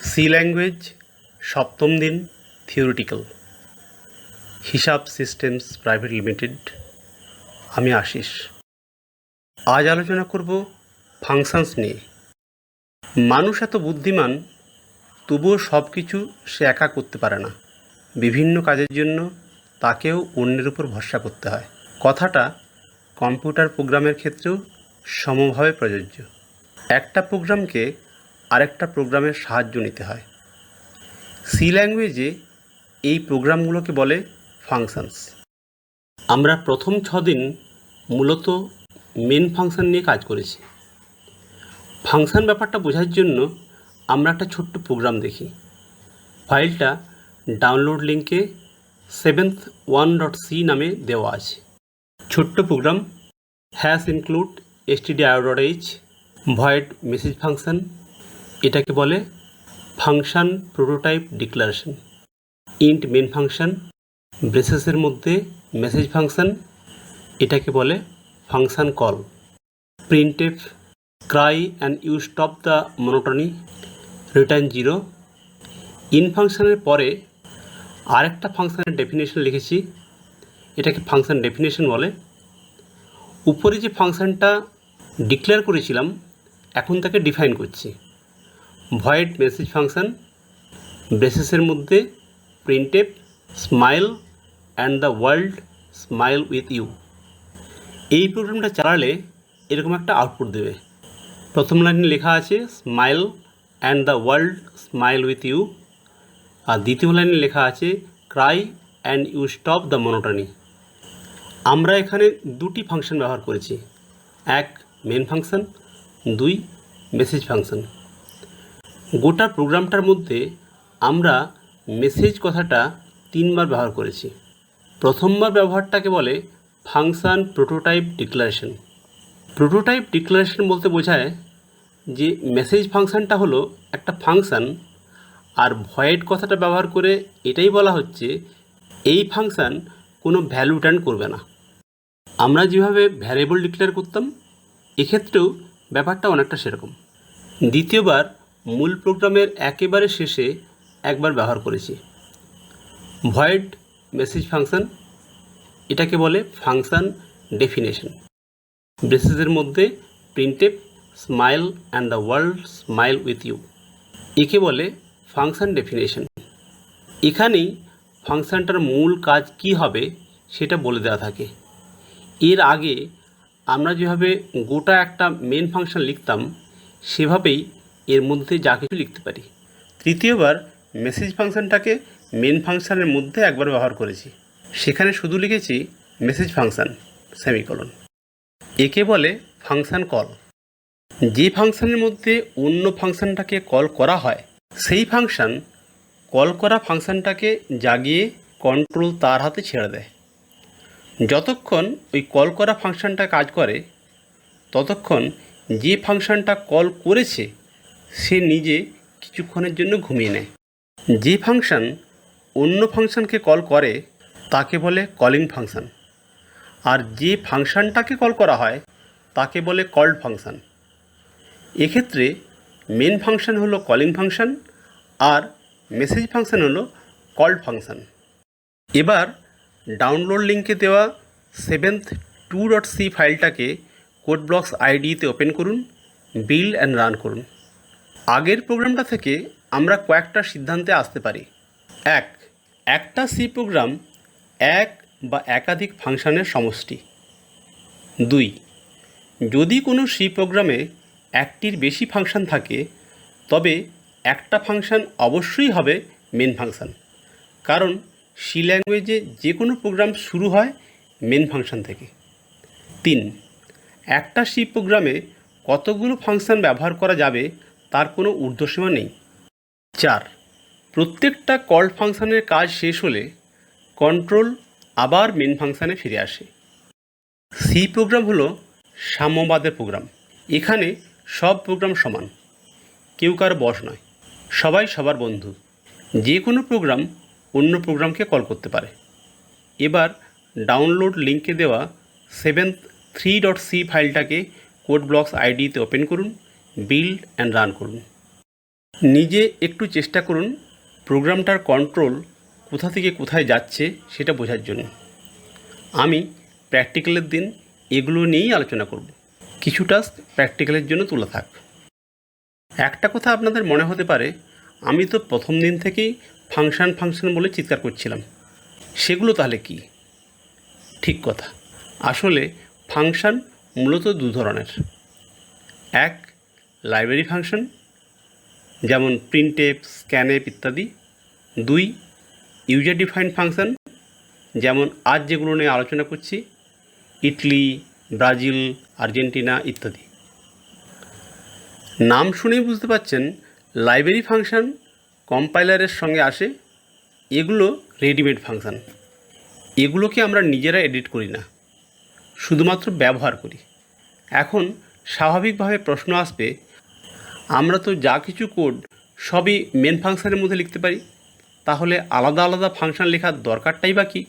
C language সপ্তম দিন theoretical হিসাব সিস্টেমস প্রাইভেট লিমিটেড। আমি আশিস। আজ আলোচনা করব ফাংশনস নিয়ে। মানুষ এত বুদ্ধিমান, তবুও সব কিছু সে একা করতে পারে না। বিভিন্ন কাজের জন্য তাকেও অন্যের উপর ভরসা করতে হয়। কথাটা কম্পিউটার প্রোগ্রামের ক্ষেত্রেও সমভাবে প্রযোজ্য। একটা প্রোগ্রামকে আরেকটা প্রোগ্রামের সাহায্য নিতে হয়। সি ল্যাঙ্গুয়েজে এই প্রোগ্রামগুলোকে বলে ফাংশনস। আমরা প্রথম 6 দিন মূলত মেন ফাংশন নিয়ে কাজ করেছি। ফাংশন ব্যাপারটা বোঝার জন্য আমরা একটা ছোট্ট প্রোগ্রাম দেখি। ফাইলটা ডাউনলোড লিঙ্কে 7th1.c নামে দেওয়া আছে। ছোট্ট program #include stdio.h void message function, এটাকে বলে function prototype declaration. Int main function ব্রেসেসের মধ্যে মেসেজ ফাংশন, এটাকে বলে function call. Printf cry and you stop the monotony, return 0। ইন ফাংশনের পরে আরেকটা ফাংশনের ডেফিনেশন লিখেছি, এটাকে ফাংশন ডেফিনেশন বলে। উপরে যে ফাংশনটা ডিক্লেয়ার করেছিলাম এখন তাকে ডিফাইন করছি। ভয়েড মেসেজ ফাংশন ব্রেসেসের মধ্যে printf smile and the world smile with you. এই প্রোগ্রামটা চালালে এরকম একটা আউটপুট দেবে। প্রথম লাইনে লেখা আছে smile and the world smile with you, আর দ্বিতীয় লাইনে লেখা আছে cry and you stop the monotony. আমরা এখানে দুটি ফাংশন ব্যবহার করেছি, এক মেন ফাংশন, 2 মেসেজ ফাংশন। গোটা প্রোগ্রামটার মধ্যে আমরা মেসেজ কথাটা 3 বার ব্যবহার করেছি। প্রথমবার ব্যবহারটাকে বলে function prototype declaration. Prototype declaration বলতে বোঝায় যে মেসেজ ফাংশনটা হলো একটা ফাংশন, আর ভয়েড কথাটা ব্যবহার করে এটাই বলা হচ্ছে এই ফাংশন কোনো ভ্যালু রিটার্ন করবে না। আমরা যেভাবে ভ্যারিয়েবল ডিক্লেয়ার করতাম এক্ষেত্রেও ব্যাপারটা অনেকটা সেরকম। দ্বিতীয়বার মূল প্রোগ্রামের একেবারে শেষে একবার ব্যবহার করেছি ভয়েড মেসেজ ফাংশন, এটাকে বলে ফাংশন ডেফিনেশন। ব্রেসেসের মধ্যে printf smile and the world smile with you, একে বলে ফাংশন ডেফিনেশন। এখানেই ফাংশনটার মূল কাজ কি হবে সেটা বলে দেওয়া থাকে। এর আগে আমরা যেভাবে গোটা একটা মেন ফাংশন লিখতাম সেভাবেই এর মধ্যে যা কিছু লিখতে পারি। তৃতীয়বার মেসেজ ফাংশনটাকে মেন ফাংশনের মধ্যে একবার ব্যবহার করেছি, সেখানে শুধু লিখেছি মেসেজ ফাংশন সেমিকোলন। একে বলে ফাংশন কল। যে ফাংশনের মধ্যে অন্য ফাংশনটাকে কল করা হয় সেই ফাংশন কল করা ফাংশনটাকে জাগিয়ে কন্ট্রোল তার হাতে ছেড়ে দেয়। যতক্ষণ ওই কল করা ফাংশনটা কাজ করে ততক্ষণ যে ফাংশনটা কল করেছে সে নিজে কিছুক্ষণের জন্য ঘুমিয়ে নেয়। যে ফাংশন অন্য ফাংশনকে কল করে তাকে বলে কলিং ফাংশন, আর যে ফাংশনটাকে কল করা হয় তাকে বলে কল্ড ফাংশন। এক্ষেত্রে মেন ফাংশন হলো কলিং ফাংশন আর মেসেজ ফাংশন হলো কল্ড ফাংশন। এবার ডাউনলোড লিঙ্কে দেওয়া 7th2.c ফাইলটাকে কোড ব্লকস আইডিতে ওপেন করুন, বিল্ড অ্যান্ড রান করুন। আগের প্রোগ্রামটা থেকে আমরা কয়েকটা সিদ্ধান্তে আসতে পারি। একটা সি প্রোগ্রাম এক বা একাধিক ফাংশনের সমষ্টি। 2, যদি কোনো সি প্রোগ্রামে একটির বেশি ফাংশন থাকে তবে একটা ফাংশন অবশ্যই হবে মেন ফাংশন, কারণ সি ল্যাঙ্গুয়েজে যে কোনো প্রোগ্রাম শুরু হয় মেন ফাংশন থেকে। 3, একটা সি প্রোগ্রামে কতগুলো ফাংশন ব্যবহার করা যাবে তার কোনো ঊর্ধ্বসীমা নেই। 4, প্রত্যেকটা কল ফাংশনের কাজ শেষ হলে কন্ট্রোল আবার মেন ফাংশনে ফিরে আসে। সি প্রোগ্রাম হলো সাম্যবাদের প্রোগ্রাম। এখানে সব প্রোগ্রাম সমান, কেউ কারো বস নয়, সবাই সবার বন্ধু। যে কোনো প্রোগ্রাম অন্য প্রোগ্রামকে কল করতে পারে। এবার ডাউনলোড লিঙ্কে দেওয়া 7th3.c ফাইলটাকে কোড ব্লকস আইডিতে ওপেন করুন, বিল্ড অ্যান্ড রান করুন। নিজে একটু চেষ্টা করুন প্রোগ্রামটার কন্ট্রোল কোথা থেকে কোথায় যাচ্ছে সেটা বোঝার জন্য। আমি প্র্যাকটিক্যালের দিন এগুলো নিয়েই আলোচনা করব। কিছু টাস্ক প্র্যাকটিক্যালের জন্য তোলা থাক। একটা কথা আপনাদের মনে হতে পারে, আমি তো প্রথম দিন থেকেই ফাংশন বলে চিৎকার করছিলাম, সেগুলো তাহলে কি? ঠিক কথা, আসলে ফাংশন মূলত দু ধরনের। এক, লাইব্রেরি ফাংশন, যেমন প্রিন্টএফ, স্ক্যানএফ ইত্যাদি। দুই, ইউজার ডিফাইন্ড ফাংশন, যেমন আজ যেগুলো নিয়ে আলোচনা করছি, ইটালি, ব্রাজিল, আর্জেন্টিনা ইত্যাদি। নাম শুনেই বুঝতে পারছেন লাইব্রেরি ফাংশন কম্পাইলারের সঙ্গে আসে। এগুলো রেডিমেড ফাংশন, এগুলোকে আমরা নিজেরা এডিট করি না, শুধুমাত্র ব্যবহার করি। এখন স্বাভাবিকভাবে প্রশ্ন আসবে, আমরা তো যা কিছু কোড সবই মেন ফাংশনের মধ্যে লিখতে পারি, তাহলে আলাদা আলাদা ফাংশন লেখার দরকারটাই বা কী?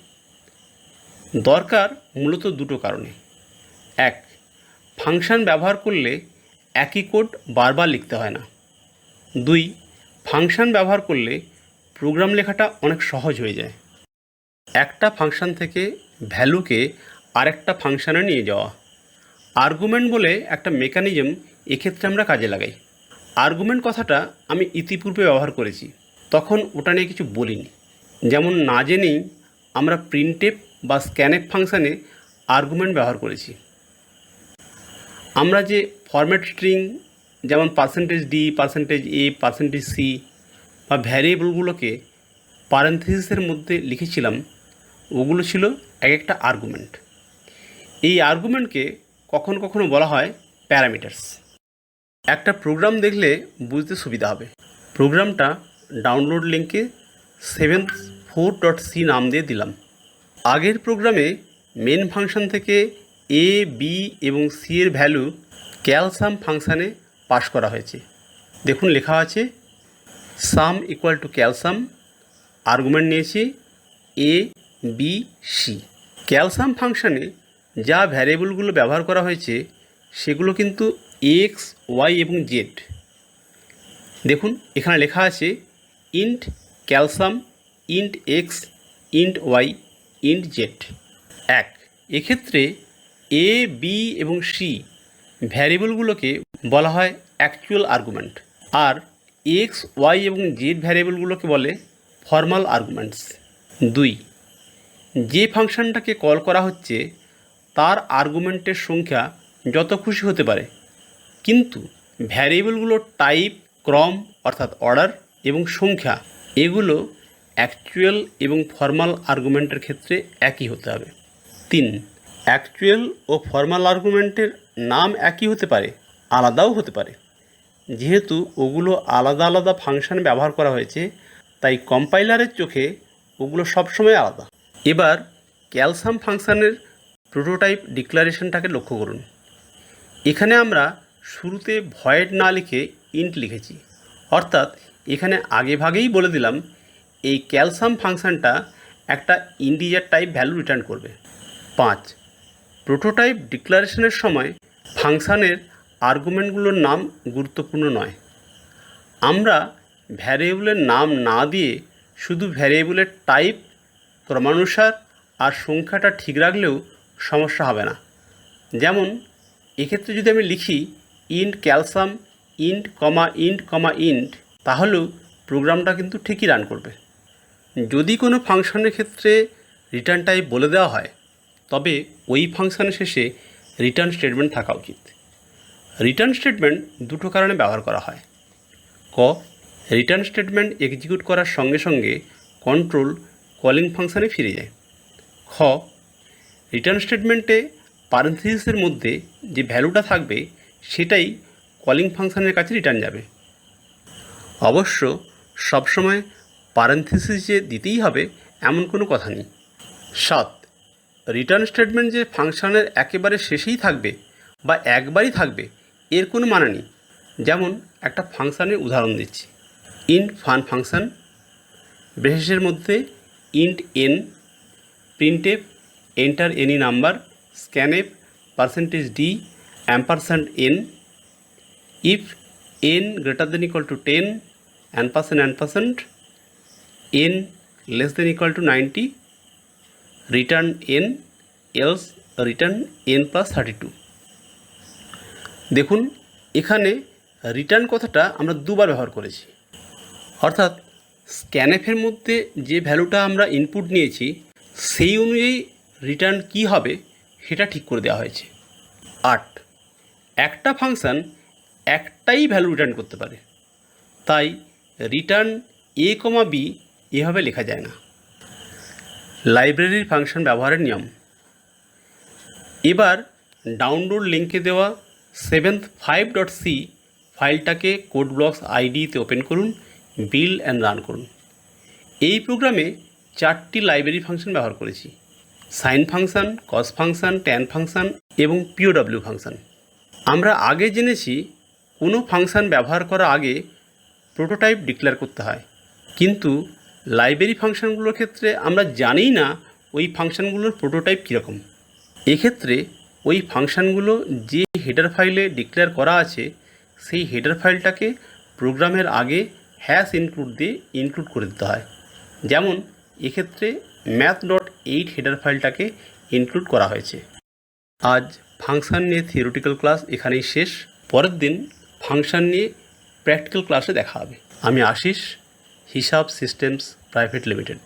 দরকার মূলত দুটো কারণে। এক, ফাংশন ব্যবহার করলে একই কোড বারবার লিখতে হয় না। দুই, ফাংশন ব্যবহার করলে প্রোগ্রাম লেখাটা অনেক সহজ হয়ে যায়। একটা ফাংশন থেকে ভ্যালুকে আরেকটা ফাংশনে নিয়ে যাওয়া, আর্গুমেন্ট বলে একটা মেকানিজম এক্ষেত্রে আমরা কাজে লাগাই। আর্গুমেন্ট কথাটা আমি ইতিপূর্বে ব্যবহার করেছি, তখন ওটা নিয়ে কিছু বলিনি। যেমন না জেনেই আমরা প্রিন্টএফ বা স্ক্যানএফ ফাংশানে আর্গুমেন্ট ব্যবহার করেছি। আমরা যে ফরম্যাট স্ট্রিং যেমন %d, %a, %c বা ভ্যারিয়েবলগুলোকে প্যারেনথেসিসের মধ্যে লিখেছিলাম, ওগুলো ছিল এক একটা আর্গুমেন্ট। এই আর্গুমেন্টকে কখনো কখনো বলা হয় প্যারামিটার্স। একটা প্রোগ্রাম দেখলে বুঝতে সুবিধা হবে। প্রোগ্রামটা ডাউনলোড লিঙ্কে 7.4.c নাম দিয়ে দিলাম। আগের প্রোগ্রামে মেন ফাংশন থেকে a, b এবং c এর ভ্যালু ক্যালসাম ফাংশানে পাস করা হয়েছে। দেখুন লেখা আছে সাম ইকুয়াল টু ক্যালসাম, আর্গুমেন্ট নিয়েছি a, b, c। ক্যালসাম ফাংশানে যা ভ্যারিয়েবলগুলো ব্যবহার করা হয়েছে সেগুলো কিন্তু x, y এবং z। দেখুন এখানে লেখা আছে int calsum, int x, int y, int z। এক্ষেত্রে a, b এবং c ভ্যারিয়েবলগুলোকে বলা হয় অ্যাকচুয়াল আর্গুমেন্ট, আর x, y এবং z ভ্যারিয়েবলগুলোকে বলে ফর্মাল আর্গুমেন্টস। 2, যে ফাংশনটাকে কল করা হচ্ছে তার আর্গুমেন্টের সংখ্যা যত খুশি হতে পারে, কিন্তু ভ্যারিয়েবলগুলোর টাইপ, ক্রম অর্থাৎ অর্ডার এবং সংখ্যা এগুলো অ্যাকচুয়াল এবং ফর্মাল আর্গুমেন্টের ক্ষেত্রে একই হতে হবে। 3, অ্যাকচুয়াল ও ফর্মাল আর্গুমেন্টের নাম একই হতে পারে, আলাদাও হতে পারে। যেহেতু ওগুলো আলাদা আলাদা ফাংশন ব্যবহার করা হয়েছে, তাই কম্পাইলারের চোখে ওগুলো সবসময় আলাদা। এবার ক্যালসাম ফাংশানের প্রোটোটাইপ ডিক্লারেশনটাকে লক্ষ্য করুন। এখানে আমরা শুরুতে ভয়েড না লিখে ইন্ট লিখেছি, অর্থাৎ এখানে আগে ভাগেই বলে দিলাম এই ক্যালসাম ফাংশানটা একটা ইন্টিজার টাইপ ভ্যালু রিটার্ন করবে। 5, প্রোটোটাইপ ডিক্লারেশনের সময় ফাংশানের আর্গুমেন্টগুলোর নাম গুরুত্বপূর্ণ নয়। আমরা ভ্যারিয়েবলের নাম না দিয়ে শুধু ভ্যারিয়েবলের টাইপ, ক্রমানুসার আর সংখ্যাটা ঠিক রাখলেও সমস্যা হবে না। যেমন এক্ষেত্রে যদি আমি লিখি int calsum, int comma int comma int, তাহলেও প্রোগ্রামটা কিন্তু ঠিকই রান করবে। যদি কোনো ফাংশনের ক্ষেত্রে রিটার্ন টাইপ বলে দেওয়া হয়, তবে ওই ফাংশনের শেষে রিটার্ন স্টেটমেন্ট থাকা উচিত। রিটার্ন স্টেটমেন্ট দুটো কারণে ব্যবহার করা হয়। ক, রিটার্ন স্টেটমেন্ট এক্সিকিউট করার সঙ্গে সঙ্গে কন্ট্রোল কলিং ফাংশানে ফিরে যায়। খ, রিটার্ন স্টেটমেন্টে প্যারেনথেসিসের মধ্যে যে ভ্যালুটা থাকবে সেটাই কলিং ফাংশানের কাছে রিটার্ন যাবে। অবশ্য সবসময় প্যারেনথেসিস যে দিতেই হবে এমন কোনো কথা নেই। 7, রিটার্ন স্টেটমেন্ট যে ফাংশনের একেবারে শেষেই থাকবে বা একবারই থাকবে এর কোনো মানে নেই। যেমন একটা ফাংশানের উদাহরণ দিচ্ছি, ইন্ট ফান ফাংশন, ব্রেসের মধ্যে int n, printf enter any number, scanf %d %n, if n greater than equal to 10, n%, n less than equal to 90, return n, else return n plus 32। দেখুন এখানে রিটার্ন কথাটা আমরা দুবার ব্যবহার করেছি, অর্থাৎ স্ক্যানএফের মধ্যে যে ভ্যালুটা আমরা ইনপুট নিয়েছি সেই অনুযায়ী রিটার্ন কী হবে সেটা ঠিক করে দেওয়া হয়েছে। 8, একটা ফাংশান একটাই ভ্যালু রিটার্ন করতে পারে, তাই রিটার্ন a, b এভাবে লেখা যায় না। লাইব্রেরির ফাংশন ব্যবহারের নিয়ম। এবার ডাউনলোড লিঙ্কে দেওয়া 7th5.c ফাইলটাকে কোড ব্লকস আইডিতে ওপেন করুন, বিল্ড অ্যান্ড রান করুন। এই প্রোগ্রামে 4টি লাইব্রেরি ফাংশন ব্যবহার করেছি: সাইন ফাংশন, কস ফাংশন, ট্যান ফাংশন এবং পিওডব্লিউ ফাংশন। আমরা আগে জেনেছি কোনো ফাংশন ব্যবহার করার আগে প্রোটোটাইপ ডিক্লেয়ার করতে হয়, কিন্তু লাইব্রেরি ফাংশনগুলোর ক্ষেত্রে আমরা জানি না ওই ফাংশনগুলোর প্রোটোটাইপ কীরকম। এক্ষেত্রে ওই ফাংশনগুলো যে হেডার ফাইলে ডিক্লেয়ার করা আছে সেই হেডার ফাইলটাকে প্রোগ্রামের আগে #include দিয়ে ইনক্লুড করে দিতে হয়। যেমন এক্ষেত্রে math.8 হেডার ফাইলটাকে ইনক্লুড করা হয়েছে। আজ ফাংশন নিয়ে থিওরিটিক্যাল ক্লাস এখানেই শেষ। পরের দিন ফাংশন নিয়ে প্র্যাকটিক্যাল ক্লাসে দেখা হবে। আমি আশিস, হিসাব সিস্টেমস প্রাইভেট লিমিটেড।